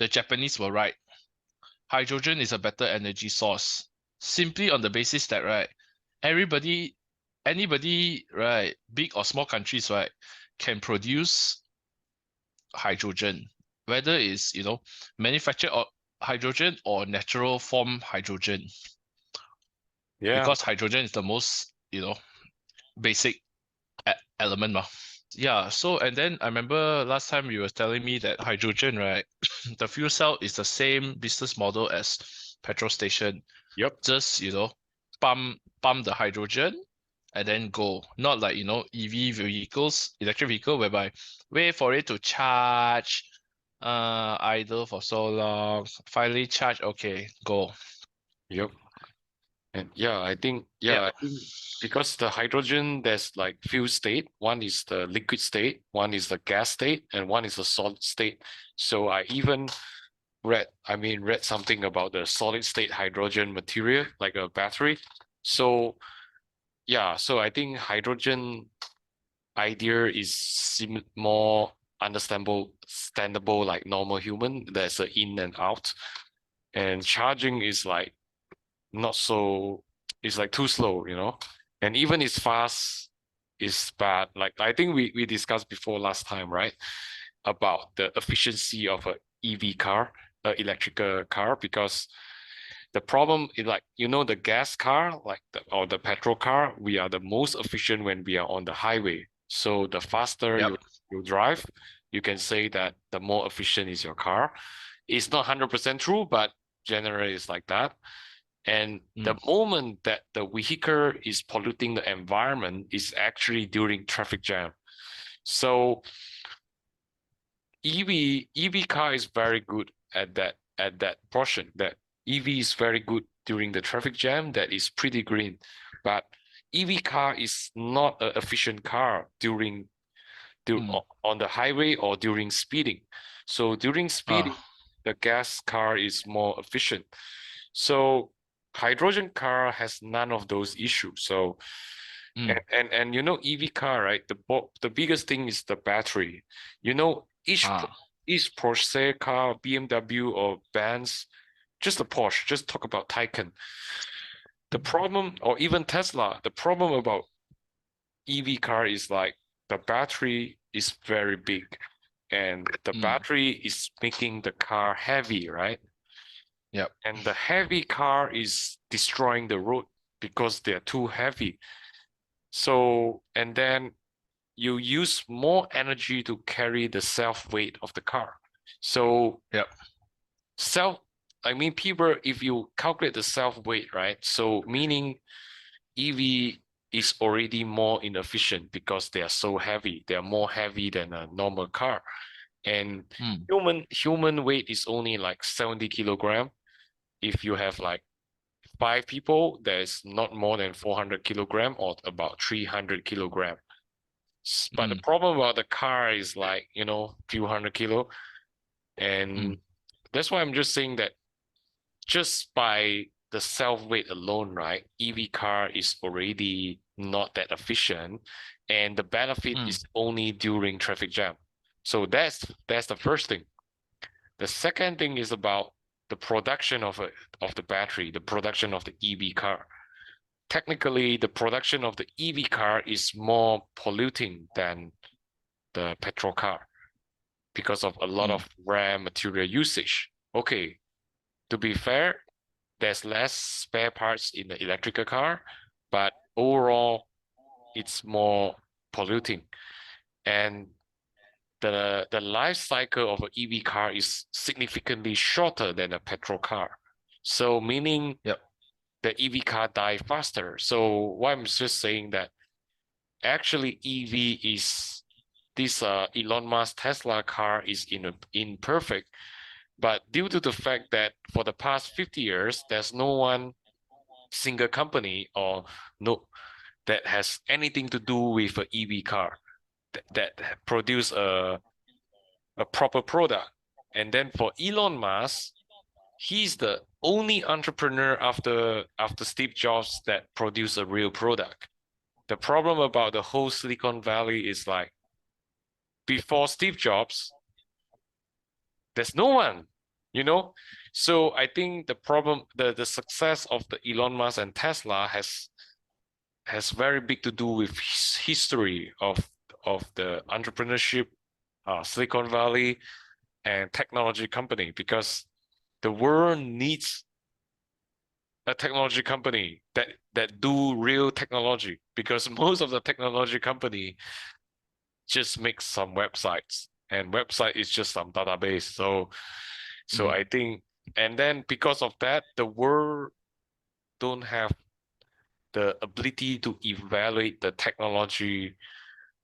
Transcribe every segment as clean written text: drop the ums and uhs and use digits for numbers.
the Japanese were right. Hydrogen is a better energy source. Simply on the basis that, right, anybody, right, big or small countries, right, can produce hydrogen, whether it's, manufactured or hydrogen or natural form hydrogen, Yeah. because hydrogen is the most, basic element. Yeah, so and then I remember last time you were telling me that hydrogen, right? The fuel cell is the same business model as petrol station. Yep. Just, pump the hydrogen and then go. Not like, EV vehicles, electric vehicle, whereby wait for it to charge, idle for so long, finally charge, okay, go. Yep. And yeah, Yep. I think because the hydrogen, there's like few state. One is the liquid state, one is the gas state, and one is the solid state. So I even read something about the solid state hydrogen material, like a battery. So yeah, so I think hydrogen idea is more understandable like normal human. There's a in and out, and charging is like not so, it's like too slow, and even it's fast is bad. Like I think we discussed before last time, right, about the efficiency of a EV car, electrical car, because the problem is like, the gas car, like or the petrol car, we are the most efficient when we are on the highway. So the faster Yep. you drive, you can say that the more efficient is your car. It's not 100% true, but generally it's like that. And the moment that the vehicle is polluting the environment is actually during traffic jam. So EV car is very good at that portion. That EV is very good during the traffic jam. That is pretty green, but EV car is not an efficient car on the highway or during speeding. So during speeding, the gas car is more efficient. So hydrogen car has none of those issues. So and EV car, right? The biggest thing is the battery. Each Porsche car, BMW or Benz, just a Porsche, just talk about Taycan. The problem, or even Tesla, the problem about EV car is like the battery is very big, and the battery is making the car heavy, right? Yep. And the heavy car is destroying the road because they're too heavy. So, and then you use more energy to carry the self-weight of the car. So Yep. people, if you calculate the self-weight, right? So meaning EV is already more inefficient because they are so heavy. They are more heavy than a normal car. And human weight is only like 70 kilogram. If you have like 5 people, there's not more than 400 kilogram or about 300 kilogram. But the problem about the car is like, few hundred kilo. And that's why I'm just saying that just by the self-weight alone, right, EV car is already not that efficient. And the benefit is only during traffic jam. So that's the first thing. The second thing is about the production of the battery, the production of the EV car. Technically, the production of the EV car is more polluting than the petrol car because of a lot of rare material usage. Okay, to be fair, there's less spare parts in the electrical car, but overall, it's more polluting. And the life cycle of an EV car is significantly shorter than a petrol car. So meaning the EV car die faster. So what I'm just saying that actually EV is this Elon Musk Tesla car is imperfect, but due to the fact that for the past 50 years, there's no one single company or no that has anything to do with an EV car that produce a proper product. And then for Elon Musk, he's the only entrepreneur after Steve Jobs that produced a real product. The problem about the whole Silicon Valley is like before Steve Jobs, there's no one you know. So I think the problem, the success of the Elon Musk and Tesla has very big to do with history of the entrepreneurship, Silicon Valley and technology company, because the world needs a technology company that do real technology, because most of the technology company just make some websites, and website is just some database. So Mm, I think, and then because of that, the world don't have the ability to evaluate the technology,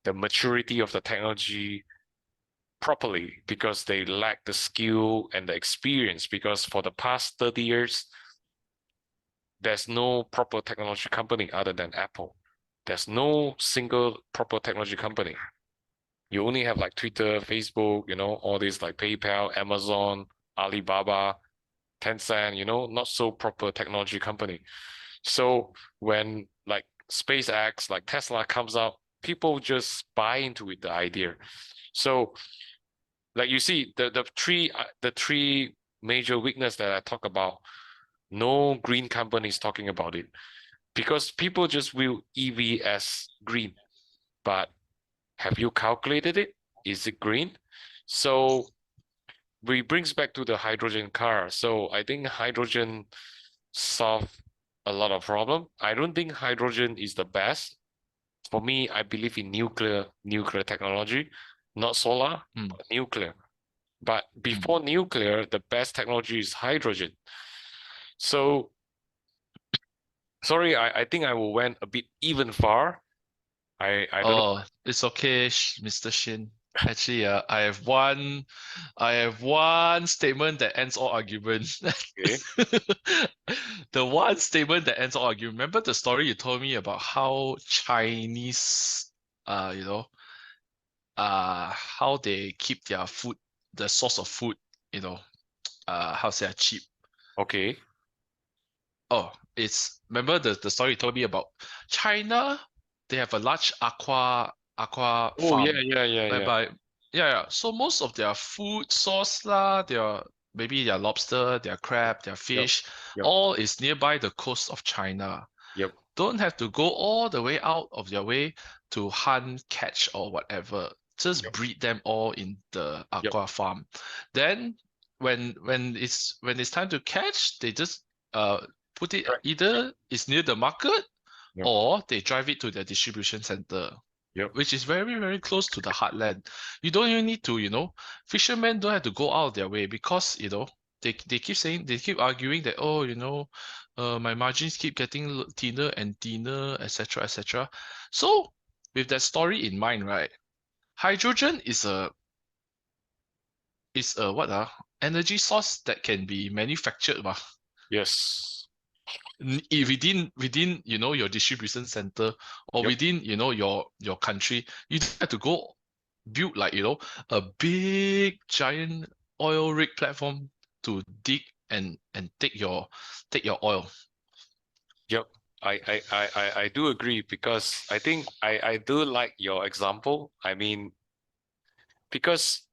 the maturity of the technology properly, because they lack the skill and the experience, because for the past 30 years there's no proper technology company other than Apple. There's no single proper technology company. You only have like Twitter, Facebook, all these like PayPal, Amazon, Alibaba, Tencent, not so proper technology company. So when like SpaceX, like Tesla comes out, people just buy into it, the idea. So like you see the three major weakness that I talk about, no green companies talking about it, because people just view EV as green. But have you calculated it? Is it green? So we brings back to the hydrogen car. So I think hydrogen solve a lot of problem. I don't think hydrogen is the best. For me, I believe in nuclear technology, not solar, mm, but nuclear. But mm. before nuclear, the best technology is hydrogen. So sorry, I think I will went a bit even far. I don't know. Oh, it's okay, Mr. Shin. Actually, I have one statement that ends all argument. Okay. The one statement that ends all argument. Remember the story you told me about how Chinese, how they keep their food, the source of food, you know, how to say, cheap. Okay. Oh, it's remember the story you told me about China? They have a large aqua Oh yeah, farm, yeah, yeah, yeah. whereby yeah. So most of their food source lah, their maybe their lobster, their crab, their Yep. fish, Yep. all is nearby the coast of China. Yep. Don't have to go all the way out of their way to hunt, catch, or whatever. Just Yep. breed them all in the Yep. aqua farm. Then when it's time to catch, they just put it Correct. either it's near the market Yep. or they drive it to their distribution center, Yep. which is very, very close to the heartland. You don't even need to, fishermen don't have to go out of their way because, they keep saying, they keep arguing that, oh, my margins keep getting thinner and thinner, etc., etc. So, with that story in mind, right, hydrogen is a what energy source that can be manufactured, Yes. within your distribution center or Yep. within your country. You don't have to go build like a big giant oil rig platform to dig and take your oil. Yep. I do agree, because I think I do like your example. I mean, because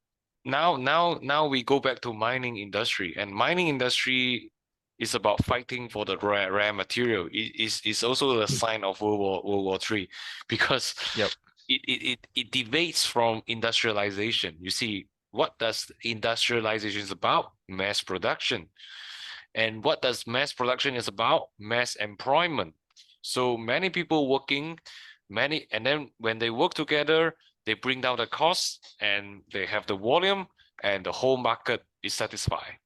now we go back to mining industry, and mining industry is about fighting for the rare material. It is also a sign of World War III, because Yep. it deviates from industrialization. You see, what does industrialization is about? Mass production. And what does mass production is about? Mass employment. So many people working, and then when they work together, they bring down the cost and they have the volume, and the whole market is satisfied.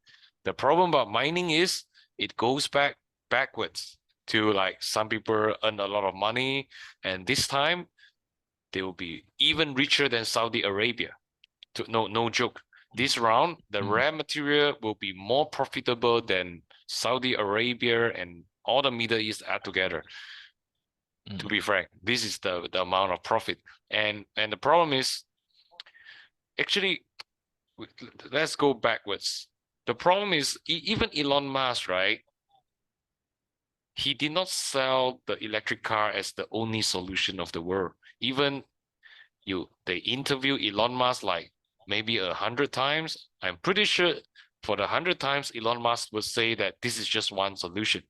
The problem about mining is it goes backwards to, like, some people earn a lot of money, and this time they will be even richer than Saudi Arabia. No joke. This round, the Mm, rare material will be more profitable than Saudi Arabia and all the Middle East add together. To mm, be frank, this is the amount of profit. And the problem is, actually, let's go backwards. The problem is, even Elon Musk, right? He did not sell the electric car as the only solution of the world. Even they interview Elon Musk like maybe 100 times. I'm pretty sure For the 100 times, Elon Musk would say that this is just one solution.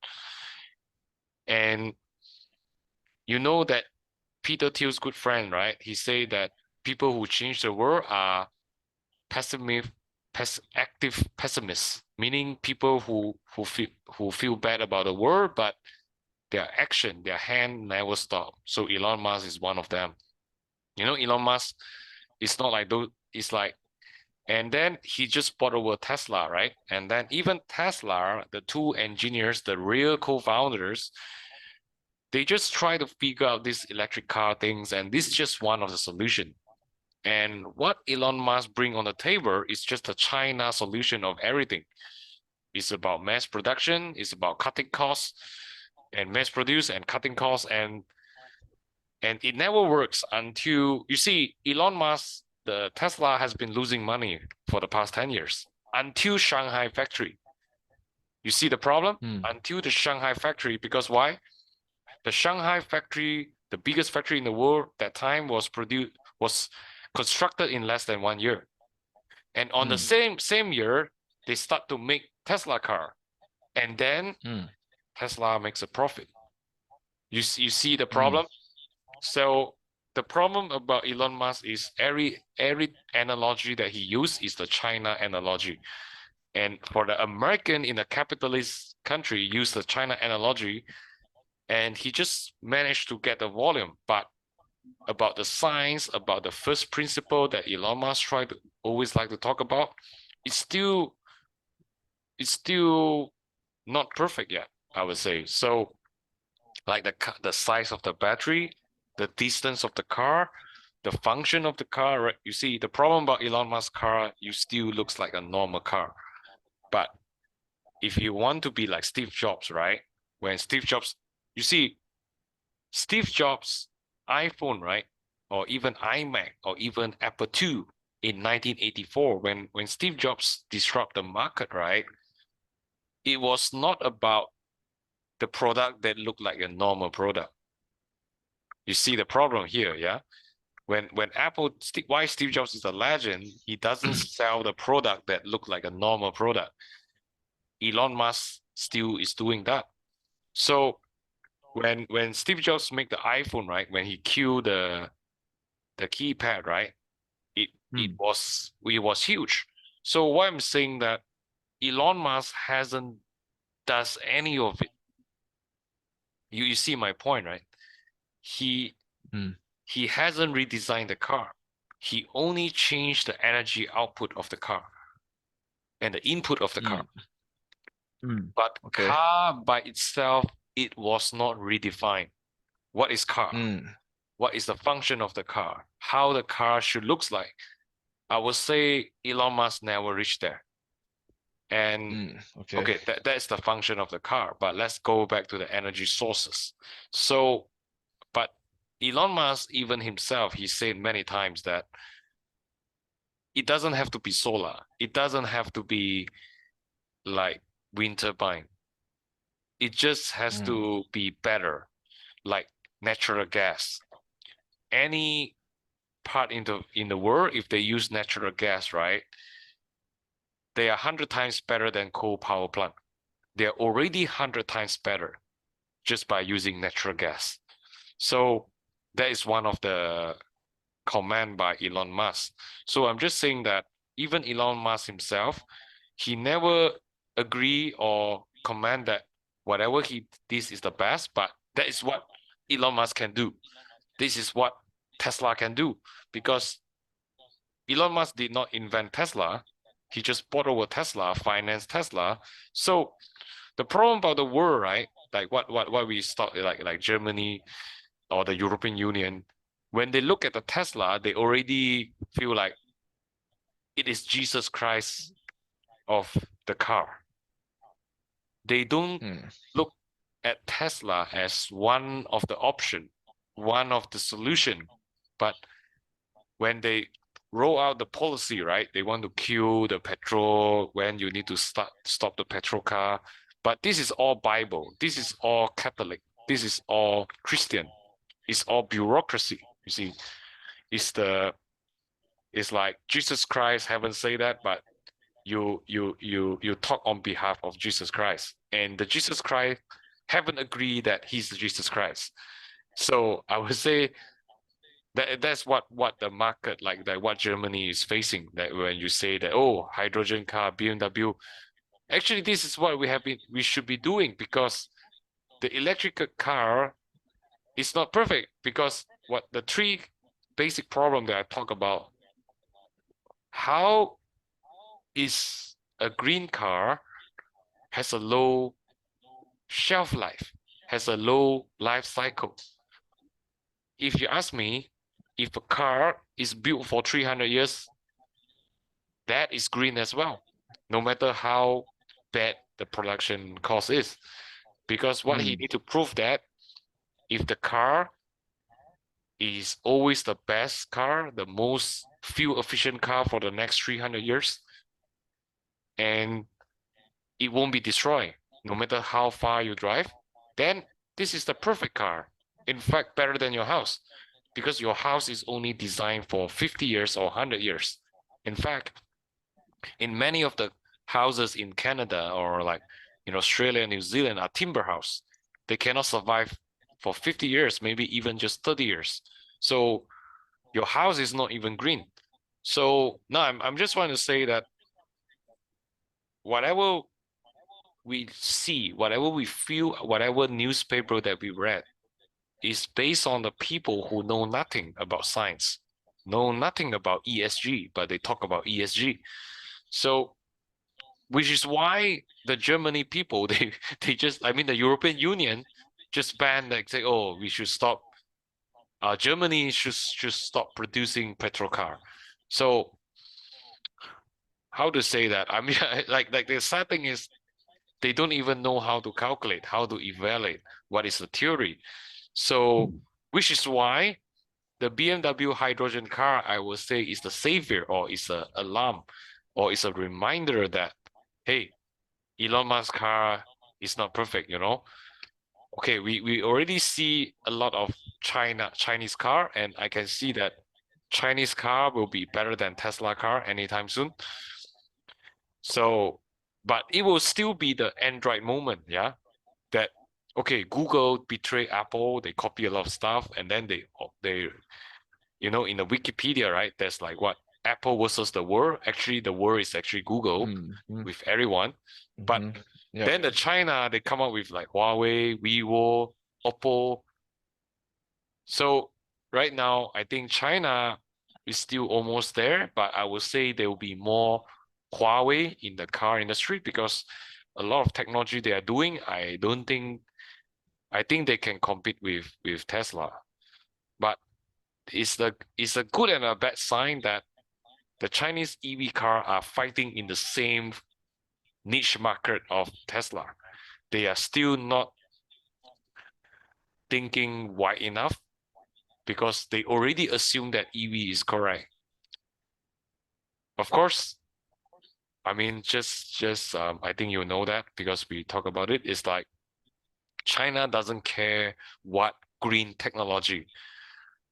And you know that Peter Thiel's good friend, right? He said that people who change the world are active pessimists, meaning people who feel bad about the world, but their action, their hand never stop. So Elon Musk is one of them. You know, Elon Musk is not like those. It's like, and then he just bought over Tesla, right? And then even Tesla, the two engineers, the real co-founders, they just try to figure out these electric car things, and this is just one of the solution. And what Elon Musk bring on the table is just a China solution of everything. It's about mass production, it's about cutting costs and mass produce and cutting costs, and it never works until you see Elon Musk, the Tesla has been losing money for the past 10 years until Shanghai factory. You see the problem? Until the Shanghai factory, because why? The Shanghai factory, the biggest factory in the world that time was constructed in less than 1 year. And on the same year, they start to make Tesla car. And then Tesla makes a profit. You see the problem? So the problem about Elon Musk is every analogy that he used is the China analogy. And for the American in a capitalist country use the China analogy, and he just managed to get the volume. But about the science, about the first principle that Elon Musk tried to always like to talk about, it's still not perfect yet, I would say. So like the size of the battery, the distance of the car, the function of the car, right? You see, the problem about Elon Musk car, you still looks like a normal car. But if you want to be like Steve Jobs, right? When Steve Jobs, you see, Steve Jobs' iPhone, right? Or even iMac, or even Apple II in 1984, when Steve Jobs disrupted the market, right? It was not about the product that looked like a normal product. You see the problem here, yeah? When Apple, why Steve Jobs is a legend, he doesn't sell the product that look like a normal product. Elon Musk still is doing that. So when Steve Jobs make the iPhone, right, when he killed the keypad, right, it was huge. So why I'm saying that Elon Musk hasn't does any of it. You see my point, right? He hasn't redesigned the car. He only changed the energy output of the car and the input of the car. But car by itself, it was not redefined. What is car? What is the function of the car? How the car should looks like? I would say Elon Musk never reached there. And okay, that's the function of the car. But let's go back to the energy sources. So, but Elon Musk, even himself, he said many times that it doesn't have to be solar. It doesn't have to be like wind turbine. It just has to be better, like natural gas. Any part in the world, if they use natural gas, right, they are 100 times better than coal power plant. They're already 100 times better just by using natural gas. So that is one of the comment by Elon Musk. So I'm just saying that even Elon Musk himself, he never agree or comment that whatever this is the best, but that is what Elon Musk can do. This is what Tesla can do, because Elon Musk did not invent Tesla. He just bought over Tesla, financed Tesla. So the problem about the world, right? Like what we start like Germany or the European Union, when they look at the Tesla, they already feel like it is Jesus Christ of the car. They don't look at Tesla as one of the option, one of the solution. But when they roll out the policy, right, they want to kill the petrol when you need to stop the petrol car. But this is all Bible. This is all Catholic. This is all Christian. It's all bureaucracy. You see, it's like Jesus Christ haven't said that, but you talk on behalf of Jesus Christ, and the Jesus Christ haven't agreed that he's the Jesus Christ. So I would say that's what the market, like that what Germany is facing. That when you say that, oh, hydrogen car, BMW, actually this is what we should be doing, because the electric car is not perfect, because what the three basic problem that I talk about, how is a green car has a low shelf life, has a low life cycle. If you ask me, if a car is built for 300 years, that is green as well, no matter how bad the production cost is. Because what he need to prove that if the car is always the best car, the most fuel efficient car for the next 300 years, and it won't be destroyed no matter how far you drive, then this is the perfect car. In fact, better than your house, because your house is only designed for 50 years or 100 years. In fact, in many of the houses in Canada or like in Australia and New Zealand are timber house. They cannot survive for 50 years, maybe even just 30 years. So your house is not even green. So now I'm just trying to say that whatever we see, whatever we feel, whatever newspaper that we read is based on the people who know nothing about science, know nothing about ESG, but they talk about ESG. So which is why the Germany people, they just, I mean, the European Union just banned, like say, oh, we should stop, Germany should stop producing petrol car. So how to say that? I mean, like the sad thing is they don't even know how to calculate, how to evaluate what is the theory. So which is why the BMW hydrogen car, I would say, is the savior, or is a alarm, or is a reminder that, hey, Elon Musk car is not perfect, you know. Okay, we already see a lot of Chinese car, and I can see that Chinese car will be better than Tesla car anytime soon. So, but it will still be the Android moment, yeah. That okay, Google betray Apple, they copy a lot of stuff, and then they you know, in the Wikipedia, right? There's like what Apple versus the world. Actually, the world is actually Google with everyone. But then the China, they come up with like Huawei, Vivo, Oppo. So right now, I think China is still almost there, but I would say there will be more Huawei in the car industry, because a lot of technology they are doing, I think they can compete with Tesla. But it's a good and a bad sign that the Chinese EV car are fighting in the same niche market of Tesla. They are still not thinking wide enough, because they already assume that EV is correct. Of course, I mean, I think you know that because we talk about it. It's like China doesn't care what green technology,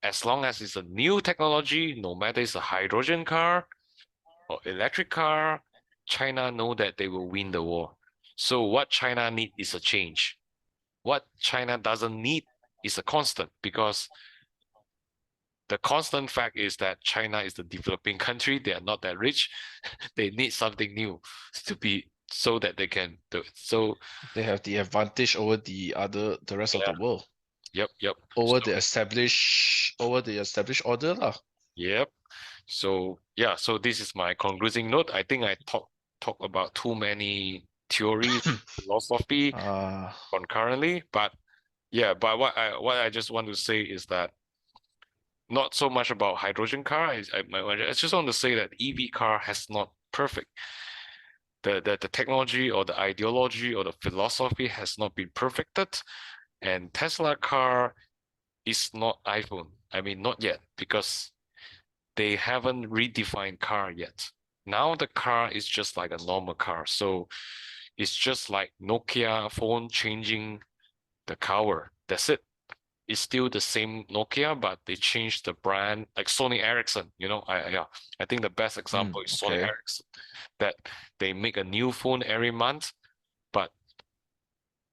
as long as it's a new technology, no matter it's a hydrogen car or electric car, China know that they will win the war. So what China need is a change. What China doesn't need is a constant, because the constant fact is that China is the developing country. They are not that rich. They need something new to be so that they can do it. So they have the advantage over the rest of yeah, the world, yep. over So the established order lah. yep. So yeah, so this is my concluding note. I think I talk about too many theories, philosophy concurrently, but yeah, but what I just want to say is that not so much about hydrogen car. I just want to say that EV car has not perfect. The technology or the ideology or the philosophy has not been perfected, and Tesla car is not iPhone. I mean, not yet, because they haven't redefined car yet. Now the car is just like a normal car. So it's just like Nokia phone changing the cover. That's it. is still the same Nokia, but they changed the brand, like Sony Ericsson. I think the best example is Sony Okay. Ericsson, that they make a new phone every month, but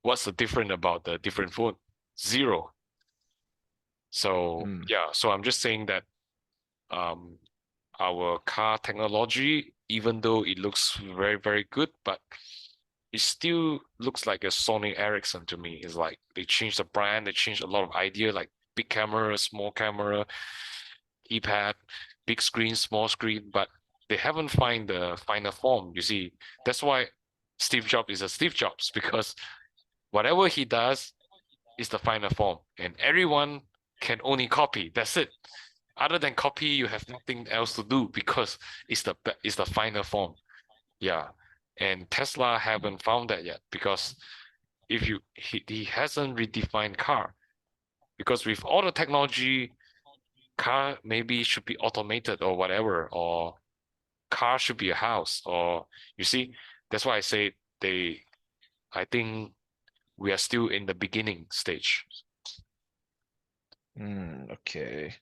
what's the different about the different phone? Zero. So Mm, yeah, so I'm just saying that um our car technology, even though it looks very, very good, but it still looks like a Sony Ericsson to me. It's like they changed the brand, they changed a lot of idea, like big camera, small camera, keypad, big screen, small screen, but they haven't find the final form. You see, that's why Steve Jobs is a Steve Jobs, because whatever he does is the final form, and everyone can only copy. That's it. Other than copy, you have nothing else to do because it's the final form. Yeah. And Tesla haven't found that yet, because if you he hasn't redefined car, because with all the technology, car maybe should be automated or whatever, or car should be a house, or you see, that's why I say I think we are still in the beginning stage. okay.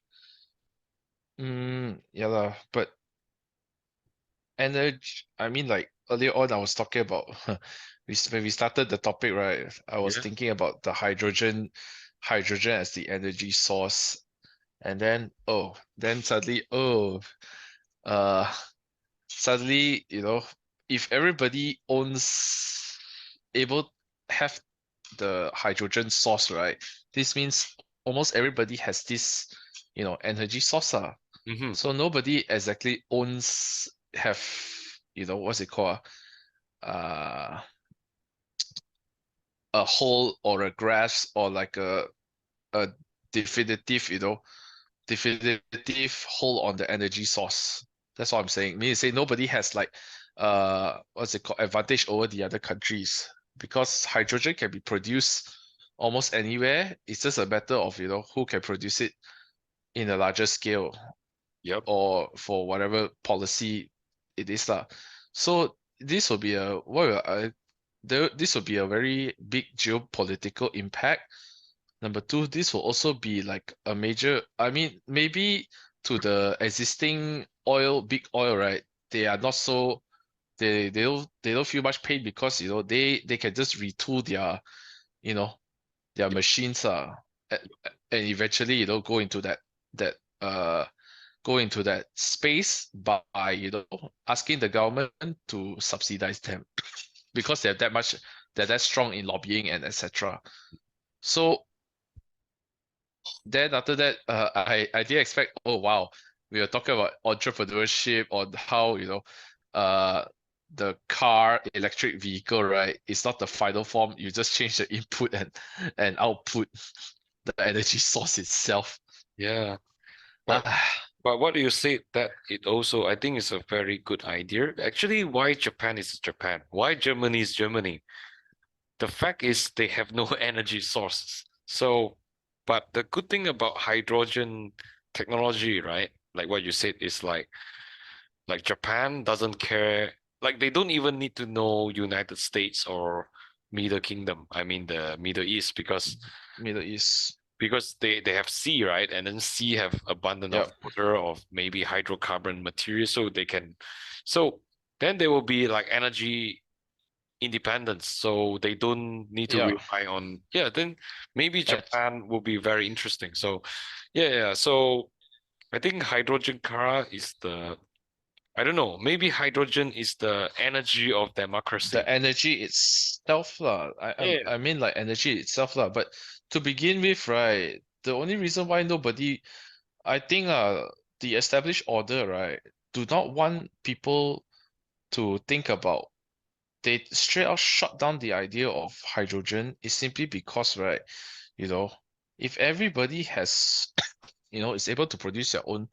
Yeah lah. But energy, I mean, like earlier on, I was talking about when we started the topic, right? I was Yeah. thinking about the hydrogen as the energy source, and then suddenly, uh, suddenly, if everybody able have the hydrogen source, right? This means almost everybody has this, energy source. Mm-hmm. So nobody exactly have, what's it called? Uh, a whole or a grasp or like a definitive, definitive hold on the energy source. That's what I'm saying. Meaning to say nobody has like what's it called, advantage over the other countries because hydrogen can be produced almost anywhere. It's just a matter of, who can produce it in a larger scale Yep. or for whatever policy it is lah. So this will be a this will be a very big geopolitical impact. Number two, this will also be like a major, I mean, maybe to the existing big oil, right? They are not so they don't feel much pain because they can just retool you know their Yep. machines and eventually go into that uh go into that space by asking the government to subsidize them because they're that strong in lobbying and etc. So then after that, I didn't expect. Oh wow, we were talking about entrepreneurship on how uh, the car electric vehicle, right? It's not the final form. You just change the input and output, the energy source itself. Yeah. But Ah, But what you said, that it also, I think, is a very good idea. Actually, why Japan is Japan? Why Germany is Germany? The fact is they have no energy sources. So, but the good thing about hydrogen technology, right? Like what you said, is like Japan doesn't care. Like they don't even need to know United States or Middle Kingdom. I mean the Middle East, Middle East. because they have sea, right? And then sea have abundant of Yep. water, of maybe hydrocarbon material, so they can, so then there will be like energy independence, so they don't need to Yeah. rely on, yeah, then maybe At Japan will be very interesting. So yeah, so I think hydrogen car is the, I don't know, maybe hydrogen is the energy of the democracy. energy itself lah. Yeah. I mean like energy itself lah. But to begin with, right, the only reason why nobody, I think the established order, right, do not want people to think about, they straight out shut down the idea of hydrogen is simply because, right, you know, if everybody has, is able to produce their own,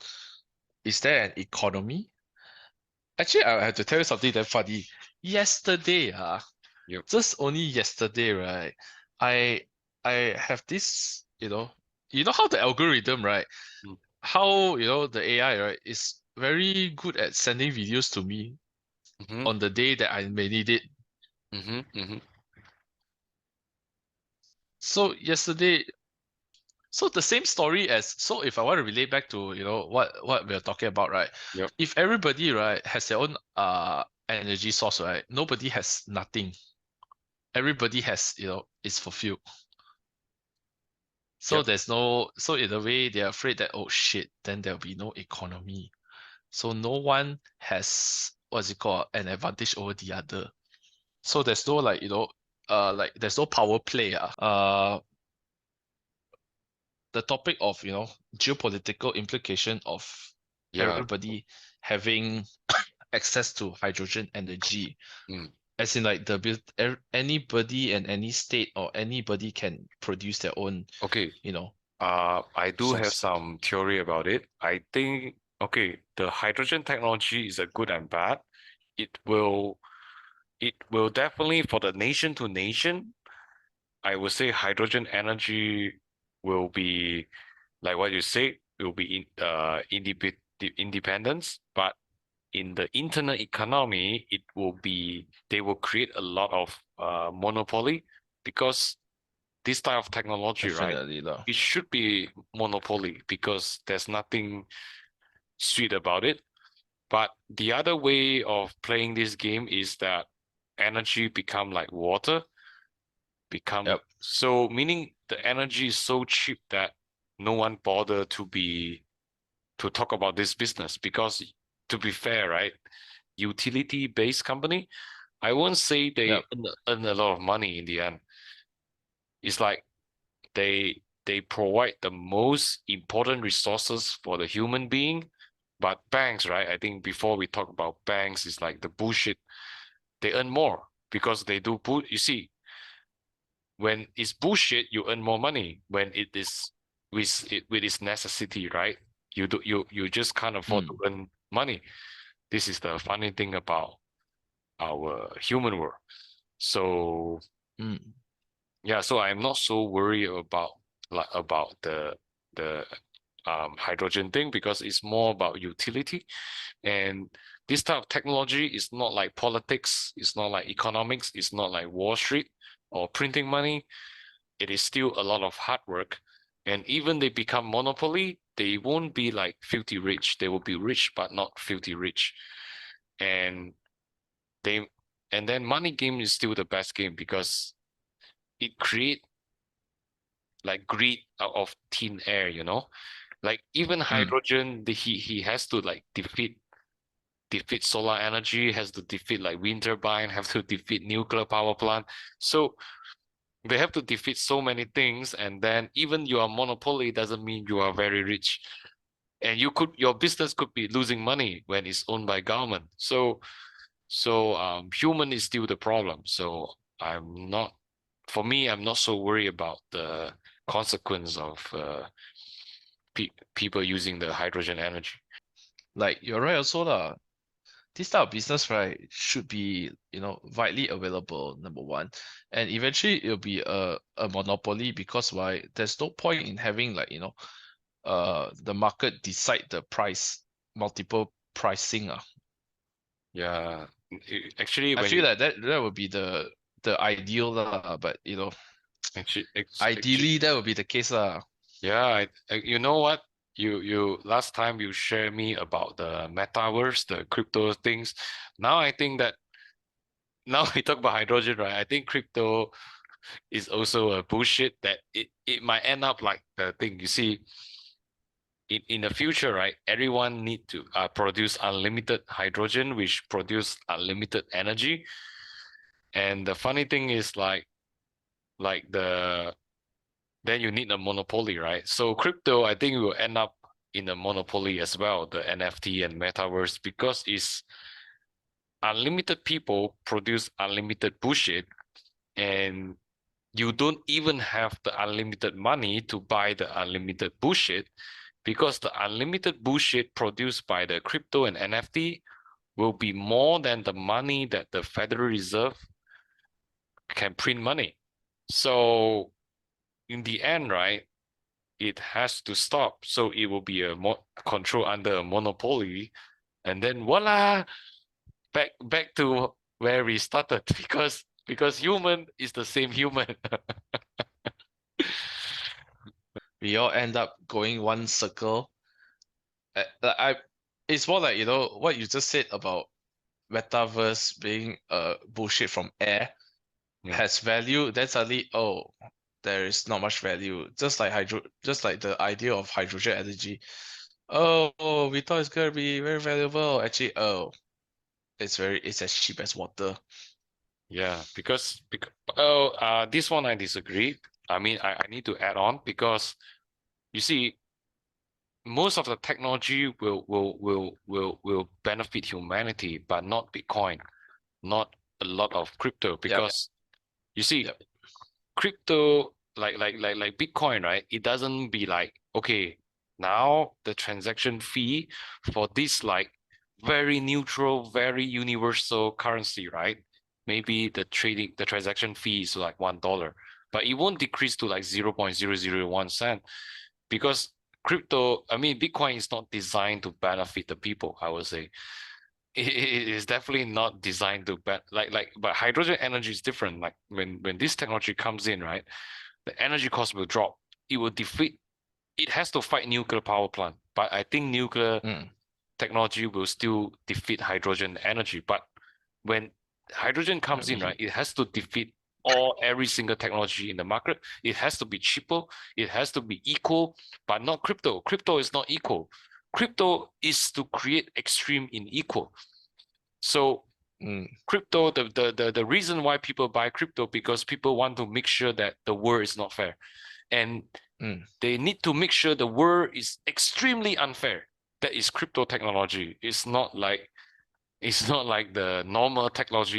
is there an economy? Actually, I have to tell you something that funny. Yesterday, Yep. just only yesterday, right, I I have this, how the algorithm, right? How, the AI, right, is very good at sending videos to me Mm-hmm. on the day that I may need it. Mm-hmm. Mm-hmm. So yesterday, So the same story as, so if I want to relate back to, what we're talking about, right? Yep. If everybody, right, has their own energy source, right? Nobody has nothing. Everybody has, is fulfilled. So Yep. there's no, so in a way they're afraid that, oh shit, then there'll be no economy. So no one has, what's it called, an advantage over the other. So there's no like, like there's no power play. The topic of, geopolitical implication of Yeah. everybody having access to hydrogen energy, Mm. as in like anybody and any state or anybody can produce their own, Okay. you know, I do have source. some theory about it. I think, okay, the hydrogen technology is a good and bad. It will, it will definitely for the nation to nation, I would say hydrogen energy will be like what you say, will be independence, but in the internet economy, it will be they will create a lot of monopoly because this type of technology, right? Definitely lah. It should be monopoly because there's nothing sweet about it. But the other way of playing this game is that energy become like water, become Yep. so meaning the energy is so cheap that no one bother to talk about this business because to be fair, right? Utility-based company, I won't say they Yep. earn a lot of money in the end. It's like they provide the most important resources for the human being. But banks, right? I think before we talk about banks, it's like the bullshit. They earn more because they do you see, when it's bullshit, you earn more money. When it is with its necessity, right? You just can't afford to Mm, earn money. This is the funny thing about our human world. So mm, yeah, so I'm not so worried about about the hydrogen thing because it's more about utility. And this type of technology is not like politics, it's not like economics, it's not like Wall Street or printing money. It is still a lot of hard work. And even they become monopoly, they won't be like filthy rich. They will be rich, but not filthy rich. And they and then money game is still the best game because it create like greed out of thin air, you know? Like even mm, hydrogen, he has to like defeat solar energy, has to defeat like wind turbine, have to defeat nuclear power plant. So they have to defeat so many things, and then even you are monopoly doesn't mean you are very rich. And your business could be losing money when it's owned by government. So human is still the problem. So for me, I'm not so worried about the consequence of people using the hydrogen energy. like you're right also lah. This type of business, right, should be, widely available, number one. And eventually it'll be a monopoly because why? There's no point in having like, the market decide the price, multiple pricing. Yeah, actually, I when feel you like that would be the ideal lah, but actually, ideally that would be the case lah. yeah, you know what? You last time you shared me about the metaverse, the crypto things. Now I think that now we talk about hydrogen, right? I think crypto is also a bullshit that it might end up like the thing. You see, in the future, right? Everyone need to produce unlimited hydrogen, which produce unlimited energy. And the funny thing is like then you need a monopoly, right? So crypto, I think will end up in a monopoly as well, the NFT and metaverse, because it's unlimited people produce unlimited bullshit, and you don't even have the unlimited money to buy the unlimited bullshit because the unlimited bullshit produced by the crypto and NFT will be more than the money that the Federal Reserve can print money. So in the end, right, it has to stop. So it will be a control under a monopoly. And then voila, back to where we started because human is the same human. we all end up going one circle. It's more like, what you just said about metaverse being bullshit from air Yeah. has value, then suddenly, oh, there is not much value. Just like the idea of hydrogen energy. Oh, we thought it's gonna be very valuable. Actually, oh, it's as cheap as water. Yeah, because this one I disagree. I mean, I need to add on because you see, most of the technology will benefit humanity, but not Bitcoin, not a lot of crypto, Yep, because you see, yep. crypto like Bitcoin, right? It doesn't be like, okay, now the transaction fee for this like very neutral, very universal currency, right? Maybe the transaction fee is like $1, but it won't decrease to like 0.001 cent because I mean, Bitcoin is not designed to benefit the people, I would say. It is definitely not designed to but hydrogen energy is different. Like when this technology comes in, right, the energy cost will drop. It will defeat. It has to fight nuclear power plant, but I think nuclear Mm, technology will still defeat hydrogen energy. But when hydrogen comes in, mhm, right, it has to defeat every single technology in the market. It has to be cheaper. It has to be equal, but not crypto. Crypto is not equal. Crypto is to create extreme unequal. So mm, crypto, the reason why people buy crypto, because people want to make sure that the world is not fair. And mm. they need to make sure the world is extremely unfair. That is crypto technology. It's not like the normal technology